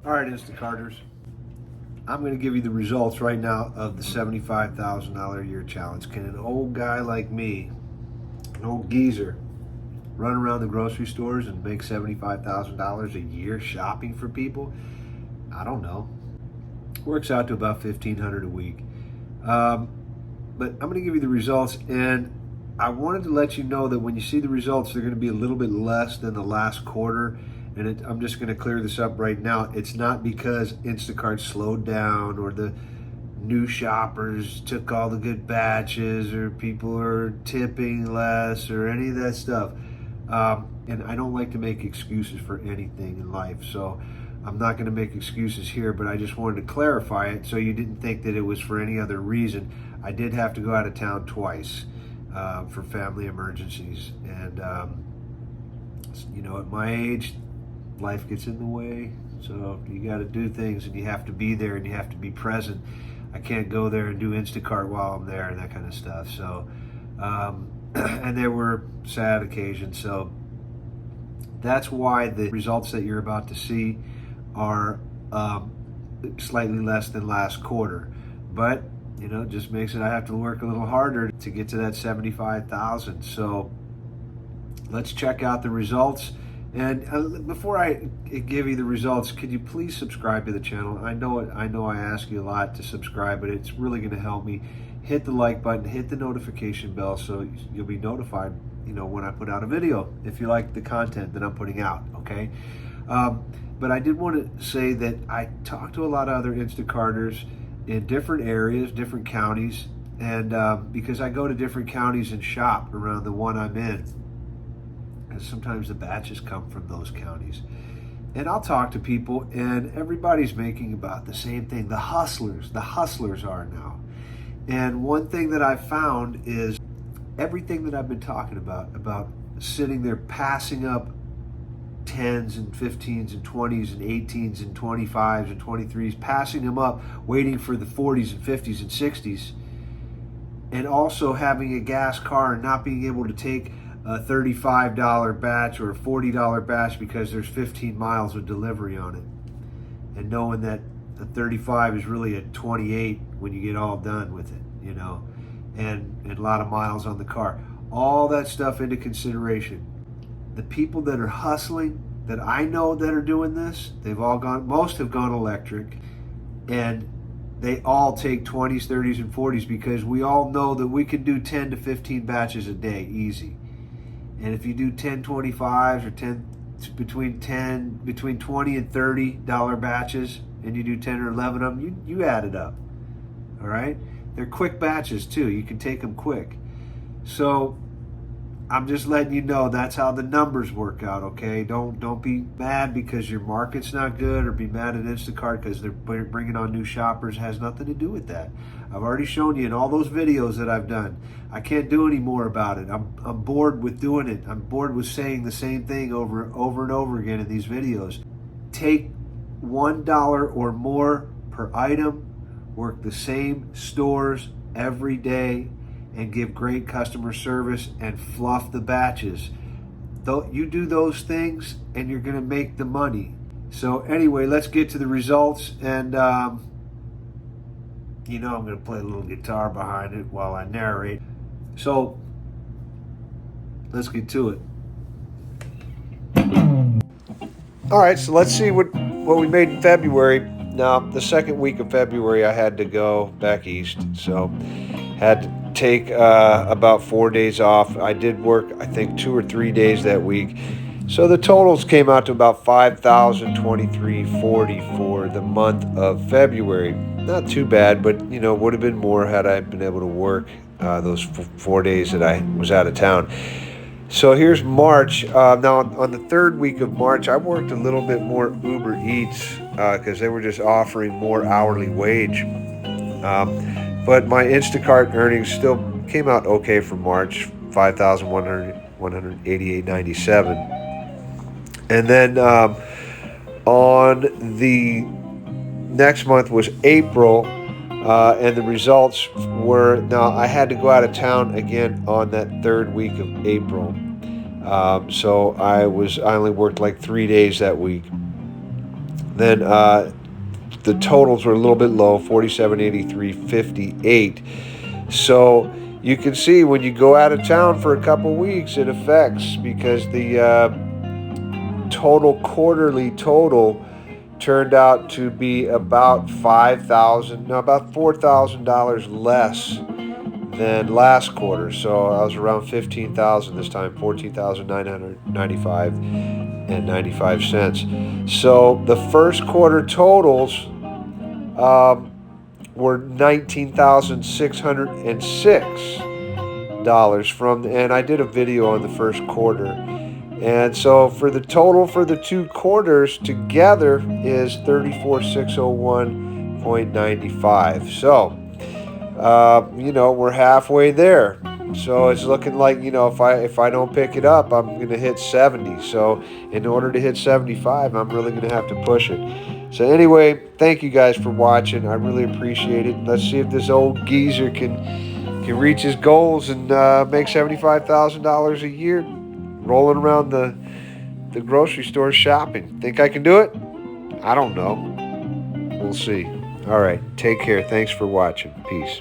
All right, Instacarters, I'm going to give you the results right now of the $75,000 a year challenge. Can an old guy like me, an old geezer, run around the grocery stores and make $75,000 a year shopping for people? I don't know. Works out to about $1,500 a week. But I'm going to give you the results, and I wanted to let you know that when you see the results, they're going to be a little bit less than the last quarter. And I'm just going to clear this up right now. It's not because Instacart slowed down or the new shoppers took all the good batches or people are tipping less or any of that stuff. And I don't like to make excuses for anything in life, so I'm not going to make excuses here, but I just wanted to clarify it so you didn't think that it was for any other reason. I did have to go out of town twice for family emergencies, and you know, at my age, life gets in the way, so you got to do things and you have to be there and you have to be present. I can't go there and do Instacart while I'm there and that kind of stuff. So and there were sad occasions, so that's why the results that you're about to see are slightly less than last quarter. But you know, it just makes it I have to work a little harder to get to that 75,000. So let's check out the results. And before I give you the results, could you please subscribe to the channel? I know I ask you a lot to subscribe, but it's really going to help me. Hit the like button, hit the notification bell so you'll be notified, you know, when I put out a video, if you like the content that I'm putting out, okay? But I did want to say that I talked to a lot of other Instacarters in different areas, different counties, and because I go to different counties and shop around the one I'm in, and sometimes the batches come from those counties. And I'll talk to people, and everybody's making about the same thing. The hustlers are now. And one thing that I've found is everything that I've been talking about sitting there passing up 10s and 15s and 20s and 18s and 25s and 23s, passing them up, waiting for the 40s and 50s and 60s, and also having a gas car and not being able to take a $35 batch or a $40 batch because there's 15 miles of delivery on it, and knowing that the 35 is really a 28 when you get all done with it, you know, and a lot of miles on the car. All that stuff into consideration. The people that are hustling, that I know that are doing this, most have gone electric, and they all take 20s, 30s, and 40s because we all know that we can do 10 to 15 batches a day, easy. And if you do 10 25s or between 20 and $30 batches, and you do 10 or 11 of them, you add it up. All right? They're quick batches too. You can take them quick. So I'm just letting you know that's how the numbers work out, okay? Don't be mad because your market's not good, or be mad at Instacart because they're bringing on new shoppers. It has nothing to do with that. I've already shown you in all those videos that I've done. I can't do any more about it. I'm bored with doing it. I'm bored with saying the same thing over and over again in these videos. Take $1 or more per item, work the same stores every day, and give great customer service and fluff the batches. You do those things and you're going to make the money. So anyway, let's get to the results, and you know, I'm going to play a little guitar behind it while I narrate. So let's get to it. All right, so let's see what we made in February. Now, the second week of February, I had to go back east, so had to take about 4 days off. I did work, I think, 2 or 3 days that week. So the totals came out to about $5,023.40 for the month of February. Not too bad, but you know, would have been more had I been able to work those 4 days that I was out of town. So here's March. Now on the third week of March, I worked a little bit more Uber Eats because they were just offering more hourly wage. But my Instacart earnings still came out okay for March, $5,188.97. And then on the next month was April, and the results were, now I had to go out of town again on that third week of April. So I only worked like 3 days that week. Then the totals were a little bit low, 4783.58. So you can see when you go out of town for a couple weeks, it affects, because the quarterly total turned out to be about about $4,000 less than last quarter. So I was around 15,000 this time, 14,995.95. So the first quarter totals were $19,606 from, and I did a video on the first quarter. And so for the total for the 2 quarters together is 34,601.95. So, we're halfway there. So it's looking like, if I don't pick it up, I'm going to hit 70. So in order to hit 75, I'm really going to have to push it. So anyway, thank you guys for watching. I really appreciate it. Let's see if this old geezer can reach his goals and make $75,000 a year rolling around the grocery store shopping. Think I can do it? I don't know. We'll see. All right. Take care. Thanks for watching. Peace.